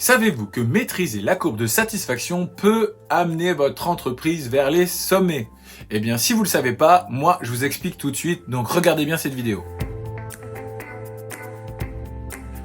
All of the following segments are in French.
Savez-vous que maîtriser la courbe de satisfaction peut amener votre entreprise vers les sommets? Eh bien, si vous ne le savez pas, moi, je vous explique tout de suite, donc regardez bien cette vidéo.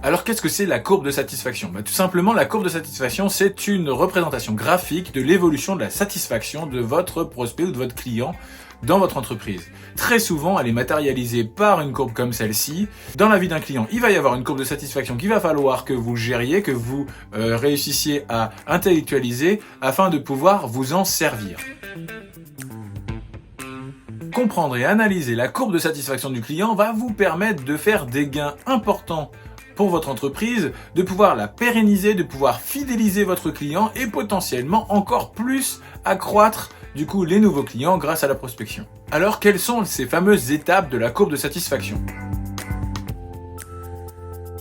Alors, qu'est-ce que c'est la courbe de satisfaction? Tout simplement, la courbe de satisfaction, c'est une représentation graphique de l'évolution de la satisfaction de votre prospect ou de votre client dans votre entreprise. Très souvent, elle est matérialisée par une courbe comme celle-ci. Dans la vie d'un client, il va y avoir une courbe de satisfaction qu'il va falloir que vous gériez, que vous réussissiez à intellectualiser afin de pouvoir vous en servir. Comprendre et analyser la courbe de satisfaction du client va vous permettre de faire des gains importants pour votre entreprise, de pouvoir la pérenniser, de pouvoir fidéliser votre client et potentiellement encore plus accroître du coup les nouveaux clients grâce à la prospection. Alors, quelles sont ces fameuses étapes de la courbe de satisfaction?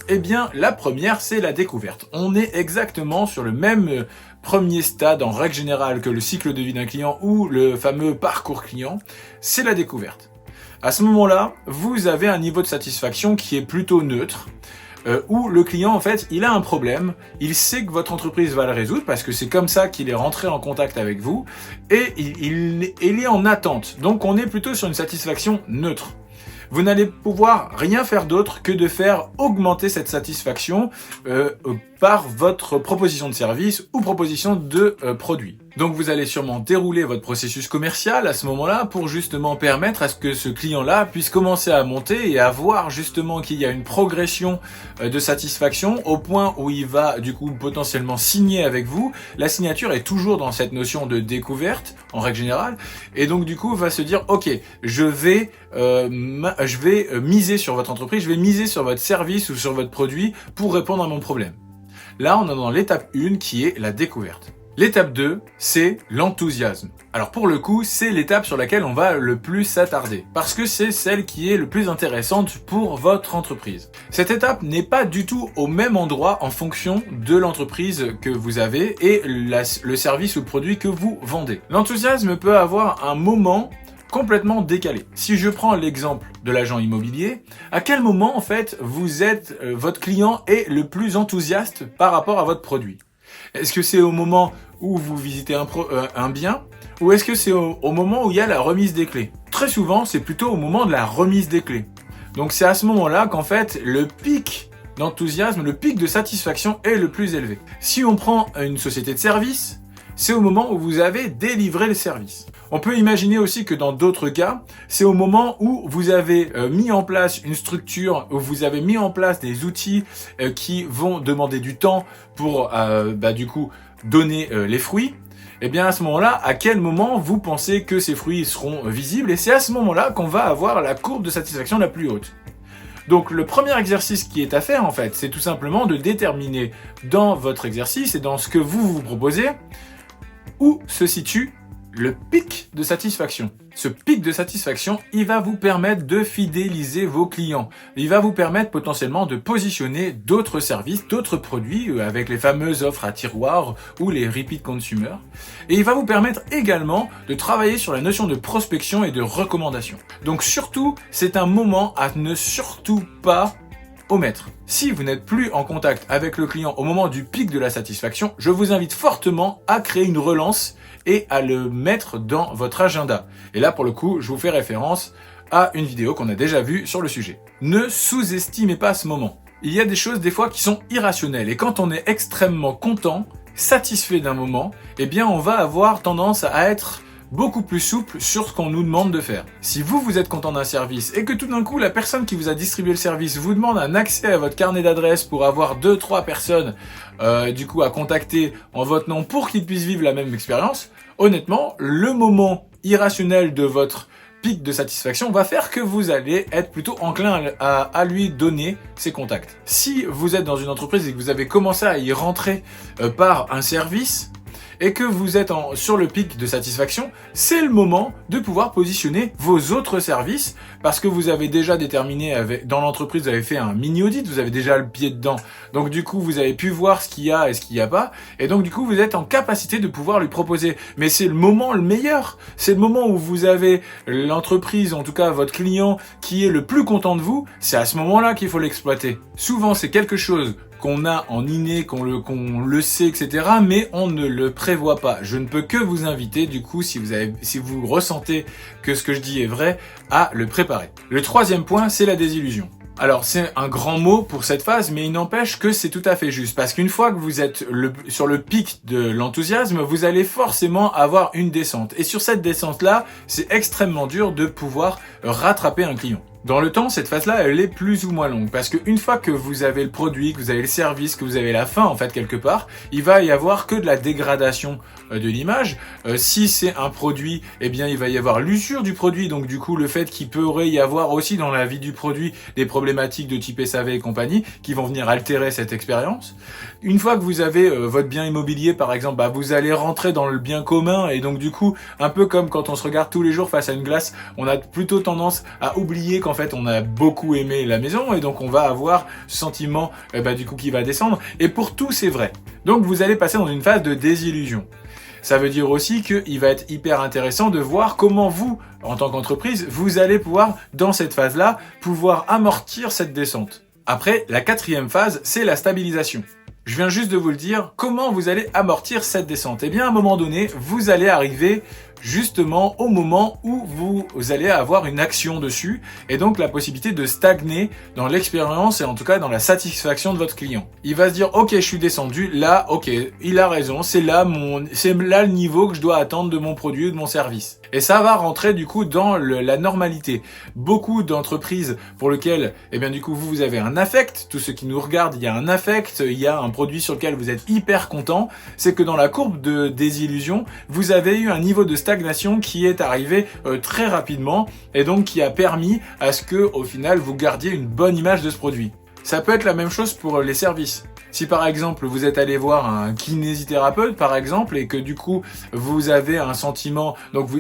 Eh bien, la première, c'est la découverte. On est exactement sur le même premier stade en règle générale que le cycle de vie d'un client ou le fameux parcours client, c'est la découverte. À ce moment-là, vous avez un niveau de satisfaction qui est plutôt neutre, où le client, en fait, il a un problème, il sait que votre entreprise va le résoudre parce que c'est comme ça qu'il est rentré en contact avec vous et il est en attente. Donc, on est plutôt sur une satisfaction neutre. Vous n'allez pouvoir rien faire d'autre que de faire augmenter cette satisfaction par votre proposition de service ou proposition de produit. Donc vous allez sûrement dérouler votre processus commercial à ce moment-là pour justement permettre à ce que ce client-là puisse commencer à monter et à voir justement qu'il y a une progression de satisfaction au point où il va du coup potentiellement signer avec vous. La signature est toujours dans cette notion de découverte en règle générale et donc du coup va se dire ok, je vais miser sur votre entreprise, je vais miser sur votre service ou sur votre produit pour répondre à mon problème. Là, on est dans l'étape 1 qui est la découverte. L'étape 2, c'est l'enthousiasme. Alors pour le coup, c'est l'étape sur laquelle on va le plus s'attarder, parce que c'est celle qui est le plus intéressante pour votre entreprise. Cette étape n'est pas du tout au même endroit en fonction de l'entreprise que vous avez et le service ou le produit que vous vendez. L'enthousiasme peut avoir un moment complètement décalé. Si je prends l'exemple de l'agent immobilier, à quel moment en fait votre client est le plus enthousiaste par rapport à votre produit? Est-ce que c'est au moment où vous visitez un bien ou est-ce que c'est au moment où il y a la remise des clés? Très souvent, c'est plutôt au moment de la remise des clés. Donc c'est à ce moment-là qu'en fait le pic d'enthousiasme, le pic de satisfaction est le plus élevé. Si on prend une société de service, c'est au moment où vous avez délivré le service. On peut imaginer aussi que dans d'autres cas, c'est au moment où vous avez mis en place une structure, où vous avez mis en place des outils qui vont demander du temps pour du coup donner les fruits. Et bien à ce moment-là, à quel moment vous pensez que ces fruits seront visibles? Et c'est à ce moment-là qu'on va avoir la courbe de satisfaction la plus haute. Donc le premier exercice qui est à faire en fait, c'est tout simplement de déterminer dans votre exercice et dans ce que vous proposez, où se situe le pic de satisfaction. Ce pic de satisfaction, il va vous permettre de fidéliser vos clients. Il va vous permettre potentiellement de positionner d'autres services, d'autres produits avec les fameuses offres à tiroir ou les repeat consumers. Et il va vous permettre également de travailler sur la notion de prospection et de recommandation. Donc surtout, c'est un moment à ne surtout pas omettre. Si vous n'êtes plus en contact avec le client au moment du pic de la satisfaction, je vous invite fortement à créer une relance et à le mettre dans votre agenda. Et là, pour le coup, je vous fais référence à une vidéo qu'on a déjà vue sur le sujet. Ne sous-estimez pas ce moment. Il y a des choses des fois qui sont irrationnelles et quand on est extrêmement content, satisfait d'un moment, eh bien on va avoir tendance à être beaucoup plus souple sur ce qu'on nous demande de faire. Si vous êtes content d'un service et que tout d'un coup la personne qui vous a distribué le service vous demande un accès à votre carnet d'adresses pour avoir 2-3 personnes du coup à contacter en votre nom pour qu'ils puissent vivre la même expérience, honnêtement, le moment irrationnel de votre pic de satisfaction va faire que vous allez être plutôt enclin à lui donner ses contacts. Si vous êtes dans une entreprise et que vous avez commencé à y rentrer par un service, et que vous êtes sur le pic de satisfaction, c'est le moment de pouvoir positionner vos autres services parce que vous avez déjà déterminé dans l'entreprise, vous avez fait un mini audit, vous avez déjà le pied dedans. Donc du coup, vous avez pu voir ce qu'il y a et ce qu'il n'y a pas. Et donc du coup, vous êtes en capacité de pouvoir lui proposer. Mais c'est le moment le meilleur. C'est le moment où vous avez l'entreprise, en tout cas votre client, qui est le plus content de vous. C'est à ce moment-là qu'il faut l'exploiter. Souvent, c'est quelque chose qu'on a en inné, qu'on le sait, etc. Mais on ne le prévoit pas. Je ne peux que vous inviter, du coup, si vous ressentez que ce que je dis est vrai, à le préparer. Le troisième point, c'est la désillusion. Alors c'est un grand mot pour cette phase, mais il n'empêche que c'est tout à fait juste. Parce qu'une fois que vous êtes sur le pic de l'enthousiasme, vous allez forcément avoir une descente. Et sur cette descente-là, c'est extrêmement dur de pouvoir rattraper un client. Dans le temps, cette phase-là, elle est plus ou moins longue. Parce qu'une fois que vous avez le produit, que vous avez le service, que vous avez la fin, en fait, quelque part, il va y avoir que de la dégradation de l'image. Si c'est un produit, eh bien, il va y avoir l'usure du produit. Donc, du coup, le fait qu'il pourrait y avoir aussi dans la vie du produit des problématiques de type SAV et compagnie qui vont venir altérer cette expérience. Une fois que vous avez votre bien immobilier, par exemple, vous allez rentrer dans le bien commun et donc, du coup, un peu comme quand on se regarde tous les jours face à une glace, on a plutôt tendance à oublier qu'en fait, on a beaucoup aimé la maison et donc on va avoir ce sentiment du coup qui va descendre. Et pour tout, c'est vrai. Donc, vous allez passer dans une phase de désillusion. Ça veut dire aussi qu'il va être hyper intéressant de voir comment vous, en tant qu'entreprise, vous allez pouvoir, dans cette phase-là, pouvoir amortir cette descente. Après, la quatrième phase, c'est la stabilisation. Je viens juste de vous le dire, comment vous allez amortir cette descente? Eh bien, à un moment donné, vous allez arriver justement au moment où vous allez avoir une action dessus et donc la possibilité de stagner dans l'expérience et en tout cas dans la satisfaction de votre client. Il va se dire ok, je suis descendu, là ok, il a raison, c'est là le niveau que je dois attendre de mon produit ou de mon service. Et ça va rentrer du coup dans la normalité. Beaucoup d'entreprises pour lesquelles eh bien du coup vous avez un affect, tous ceux qui nous regardent, il y a un affect, il y a un produit sur lequel vous êtes hyper content, c'est que dans la courbe de désillusion, vous avez eu un niveau de stagnation qui est arrivé très rapidement et donc qui a permis à ce que au final vous gardiez une bonne image de ce produit. Ça peut être la même chose pour les services. Si par exemple vous êtes allé voir un kinésithérapeute par exemple et que du coup vous avez un sentiment, donc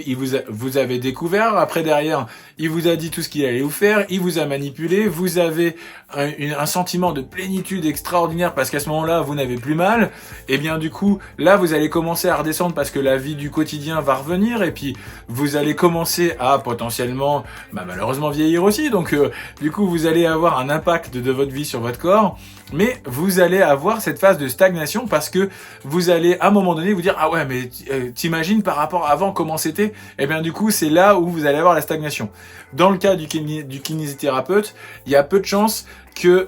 vous avez découvert, après derrière il vous a dit tout ce qu'il allait vous faire, il vous a manipulé, vous avez un sentiment de plénitude extraordinaire parce qu'à ce moment-là vous n'avez plus mal, et bien du coup là vous allez commencer à redescendre parce que la vie du quotidien va revenir et puis vous allez commencer à potentiellement malheureusement vieillir aussi, donc du coup vous allez avoir un impact de votre vie sur votre corps. Mais vous allez avoir cette phase de stagnation parce que vous allez à un moment donné vous dire ah ouais mais t'imagines par rapport à avant comment c'était, et bien du coup c'est là où vous allez avoir la stagnation. Dans le cas du kinésithérapeute, il y a peu de chances que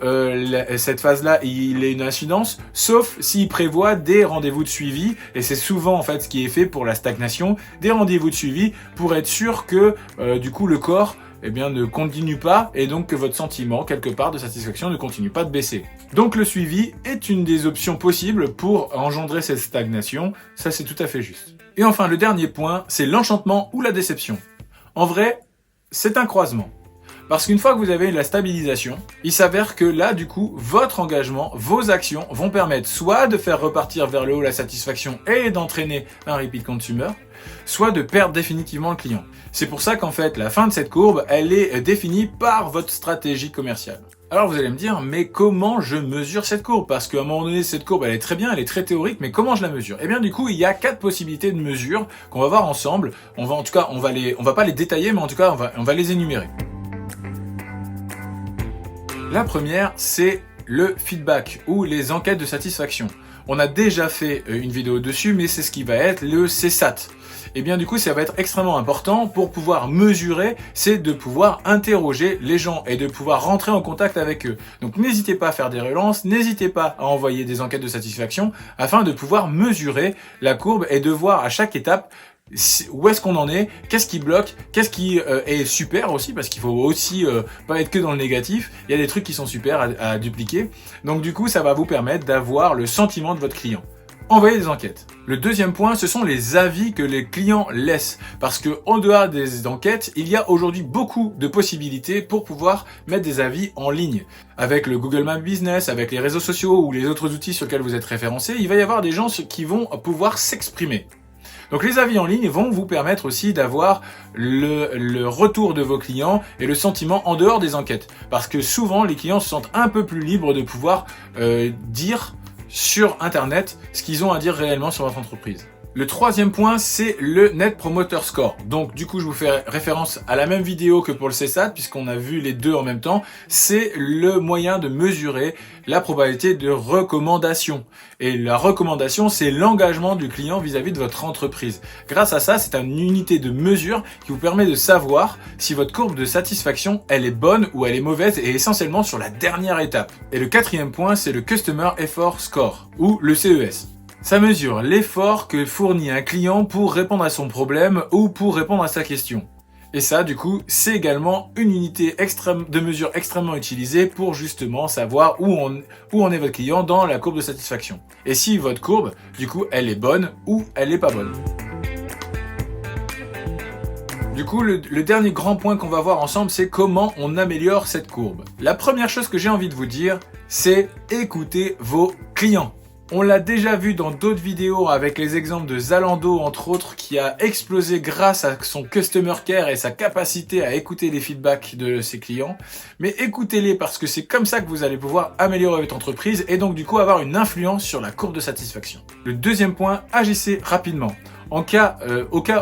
cette phase-là il ait une incidence, sauf s'il prévoit des rendez-vous de suivi, et c'est souvent en fait ce qui est fait pour la stagnation, des rendez-vous de suivi pour être sûr que du coup le corps ne continue pas et donc que votre sentiment quelque part de satisfaction ne continue pas de baisser. Donc le suivi est une des options possibles pour engendrer cette stagnation, ça c'est tout à fait juste. Et enfin le dernier point, c'est l'enchantement ou la déception. En vrai, c'est un croisement. Parce qu'une fois que vous avez la stabilisation, il s'avère que là, du coup, votre engagement, vos actions vont permettre soit de faire repartir vers le haut la satisfaction et d'entraîner un repeat consumer, soit de perdre définitivement le client. C'est pour ça qu'en fait, la fin de cette courbe, elle est définie par votre stratégie commerciale. Alors vous allez me dire, mais comment je mesure cette courbe? Parce qu'à un moment donné, cette courbe, elle est très bien, elle est très théorique, mais comment je la mesure? Eh bien du coup, il y a 4 possibilités de mesure qu'on va voir ensemble. On va pas les détailler, mais en tout cas, on va les énumérer. La première, c'est le feedback ou les enquêtes de satisfaction. On a déjà fait une vidéo dessus, mais c'est ce qui va être le CSAT. Et bien du coup, ça va être extrêmement important pour pouvoir mesurer, c'est de pouvoir interroger les gens et de pouvoir rentrer en contact avec eux. Donc n'hésitez pas à faire des relances, n'hésitez pas à envoyer des enquêtes de satisfaction afin de pouvoir mesurer la courbe et de voir à chaque étape où est-ce qu'on en est, qu'est-ce qui bloque, qu'est-ce qui est super aussi, parce qu'il faut aussi pas être que dans le négatif, il y a des trucs qui sont super à dupliquer. Donc du coup, ça va vous permettre d'avoir le sentiment de votre client. Envoyez des enquêtes. Le deuxième point, ce sont les avis que les clients laissent. Parce que en dehors des enquêtes, il y a aujourd'hui beaucoup de possibilités pour pouvoir mettre des avis en ligne. Avec le Google Maps Business, avec les réseaux sociaux ou les autres outils sur lesquels vous êtes référencé, il va y avoir des gens qui vont pouvoir s'exprimer. Donc les avis en ligne vont vous permettre aussi d'avoir le retour de vos clients et le sentiment en dehors des enquêtes. Parce que souvent, les clients se sentent un peu plus libres de pouvoir dire sur Internet ce qu'ils ont à dire réellement sur votre entreprise. Le troisième point, c'est le Net Promoter Score. Donc du coup, je vous fais référence à la même vidéo que pour le CSAT, puisqu'on a vu les deux en même temps. C'est le moyen de mesurer la probabilité de recommandation. Et la recommandation, c'est l'engagement du client vis-à-vis de votre entreprise. Grâce à ça, c'est une unité de mesure qui vous permet de savoir si votre courbe de satisfaction, elle est bonne ou elle est mauvaise, et essentiellement sur la dernière étape. Et le quatrième point, c'est le Customer Effort Score, ou le CES. Ça mesure l'effort que fournit un client pour répondre à son problème ou pour répondre à sa question. Et ça, du coup, c'est également une unité de mesure extrêmement utilisée pour justement savoir où en est votre client dans la courbe de satisfaction. Et si votre courbe, du coup, elle est bonne ou elle n'est pas bonne. Du coup, le dernier grand point qu'on va voir ensemble, c'est comment on améliore cette courbe. La première chose que j'ai envie de vous dire, c'est écouter vos clients. On l'a déjà vu dans d'autres vidéos avec les exemples de Zalando entre autres qui a explosé grâce à son Customer Care et sa capacité à écouter les feedbacks de ses clients. Mais écoutez-les parce que c'est comme ça que vous allez pouvoir améliorer votre entreprise et donc du coup avoir une influence sur la courbe de satisfaction. Le deuxième point, agissez rapidement. Au cas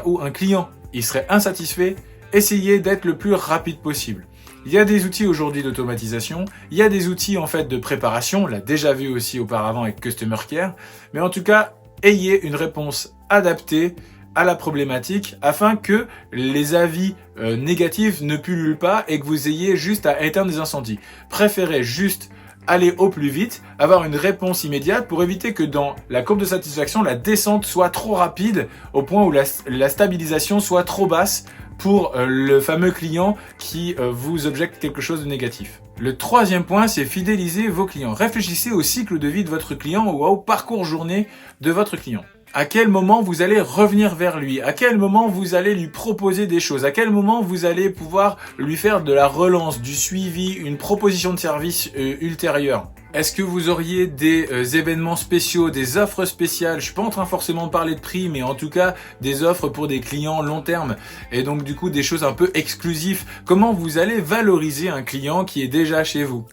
où un client il serait insatisfait, essayez d'être le plus rapide possible. Il y a des outils aujourd'hui d'automatisation, il y a des outils en fait de préparation, on l'a déjà vu aussi auparavant avec Customer Care, mais en tout cas, ayez une réponse adaptée à la problématique afin que les avis négatifs ne pullulent pas et que vous ayez juste à éteindre des incendies. Préférez juste aller au plus vite, avoir une réponse immédiate pour éviter que dans la courbe de satisfaction, la descente soit trop rapide au point où la stabilisation soit trop basse pour le fameux client qui vous objecte quelque chose de négatif. Le troisième point, c'est fidéliser vos clients. Réfléchissez au cycle de vie de votre client ou au parcours journée de votre client. À quel moment vous allez revenir vers lui? À quel moment vous allez lui proposer des choses? À quel moment vous allez pouvoir lui faire de la relance, du suivi, une proposition de service ultérieure? Est-ce que vous auriez des événements spéciaux, des offres spéciales? Je suis pas en train forcément de parler de prix, mais en tout cas des offres pour des clients long terme et donc du coup des choses un peu exclusives. Comment vous allez valoriser un client qui est déjà chez vous?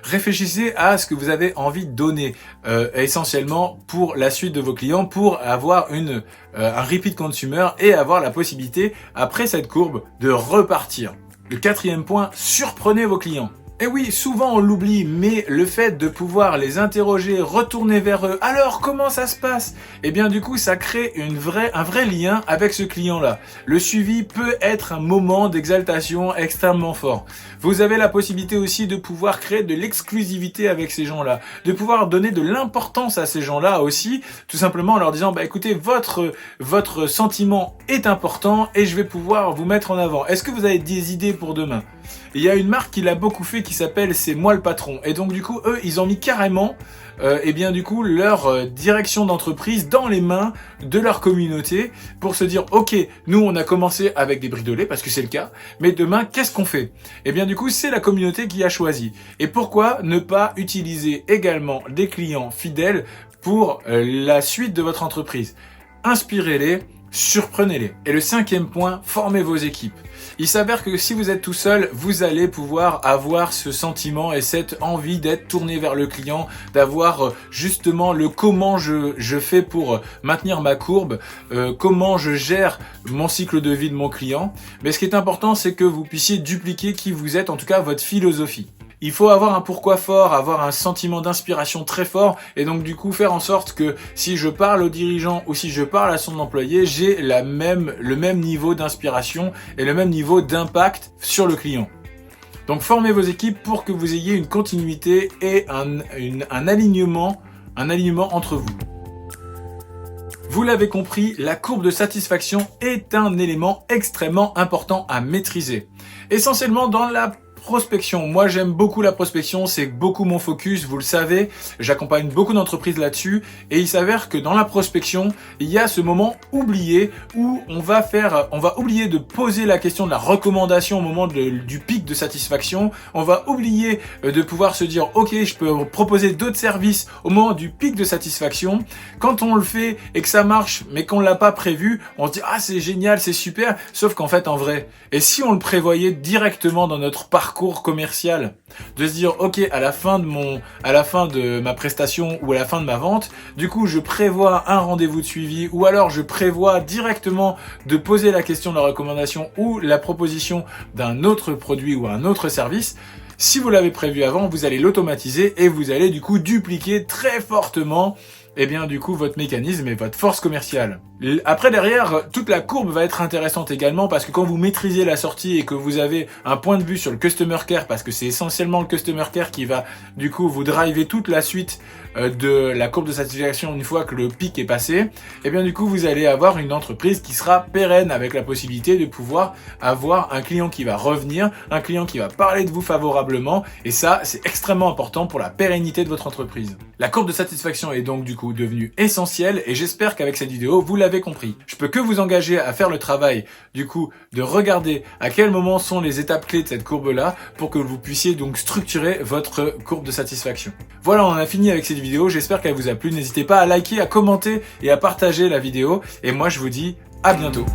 Réfléchissez à ce que vous avez envie de donner essentiellement pour la suite de vos clients pour avoir un repeat consumer et avoir la possibilité après cette courbe de repartir. Le quatrième point, surprenez vos clients. Et oui, souvent on l'oublie, mais le fait de pouvoir les interroger, retourner vers eux, alors comment ça se passe? Eh bien du coup ça crée un vrai lien avec ce client-là. Le suivi peut être un moment d'exaltation extrêmement fort. Vous avez la possibilité aussi de pouvoir créer de l'exclusivité avec ces gens-là, de pouvoir donner de l'importance à ces gens-là aussi, tout simplement en leur disant bah écoutez, votre sentiment est important et je vais pouvoir vous mettre en avant. Est-ce que vous avez des idées pour demain? Il y a une marque qui l'a beaucoup fait qui s'appelle C'est moi le patron. Et donc du coup, eux, ils ont mis carrément leur direction d'entreprise dans les mains de leur communauté pour se dire ok, nous on a commencé avec des bridolets parce que c'est le cas, mais demain qu'est-ce qu'on fait? Et bien du coup, c'est la communauté qui a choisi. Et pourquoi ne pas utiliser également des clients fidèles pour la suite de votre entreprise? Inspirez-les, surprenez-les. Et le cinquième point, formez vos équipes. Il s'avère que si vous êtes tout seul, vous allez pouvoir avoir ce sentiment et cette envie d'être tourné vers le client, d'avoir justement le comment je fais pour maintenir ma courbe, comment je gère mon cycle de vie de mon client. Mais ce qui est important, c'est que vous puissiez dupliquer qui vous êtes, en tout cas votre philosophie. Il faut avoir un pourquoi fort, avoir un sentiment d'inspiration très fort et donc du coup faire en sorte que si je parle au dirigeant ou si je parle à son employé, j'ai le même niveau d'inspiration et le même niveau d'impact sur le client. Donc formez vos équipes pour que vous ayez une continuité et un alignement entre vous. Vous l'avez compris, la courbe de satisfaction est un élément extrêmement important à maîtriser. Essentiellement dans la prospection. Moi, j'aime beaucoup la prospection, c'est beaucoup mon focus, vous le savez. J'accompagne beaucoup d'entreprises là-dessus et il s'avère que dans la prospection, il y a ce moment oublié où on va oublier de poser la question de la recommandation au moment du pic de satisfaction, on va oublier de pouvoir se dire ok, je peux proposer d'autres services au moment du pic de satisfaction. Quand on le fait et que ça marche mais qu'on l'a pas prévu, on se dit ah c'est génial, c'est super, sauf qu'en fait en vrai, et si on le prévoyait directement dans notre parcours commercial, de se dire ok, à la fin de ma prestation ou à la fin de ma vente, du coup je prévois un rendez-vous de suivi, ou alors je prévois directement de poser la question de la recommandation ou la proposition d'un autre produit ou un autre service. Si vous l'avez prévu avant, vous allez l'automatiser et vous allez du coup dupliquer très fortement du coup votre mécanisme et votre force commerciale. Après derrière, toute la courbe va être intéressante également parce que quand vous maîtrisez la sortie et que vous avez un point de vue sur le customer care, parce que c'est essentiellement le customer care qui va du coup vous driver toute la suite de la courbe de satisfaction une fois que le pic est passé, du coup vous allez avoir une entreprise qui sera pérenne avec la possibilité de pouvoir avoir un client qui va revenir, un client qui va parler de vous favorablement, et ça c'est extrêmement important pour la pérennité de votre entreprise. La courbe de satisfaction est donc du coup devenue essentielle et j'espère qu'avec cette vidéo vous l'avez compris. Je peux que vous engager à faire le travail du coup de regarder à quel moment sont les étapes clés de cette courbe là pour que vous puissiez donc structurer votre courbe de satisfaction. Voilà, on a fini avec cette vidéo, j'espère qu'elle vous a plu, n'hésitez pas à liker, à commenter et à partager la vidéo et moi je vous dis à bientôt.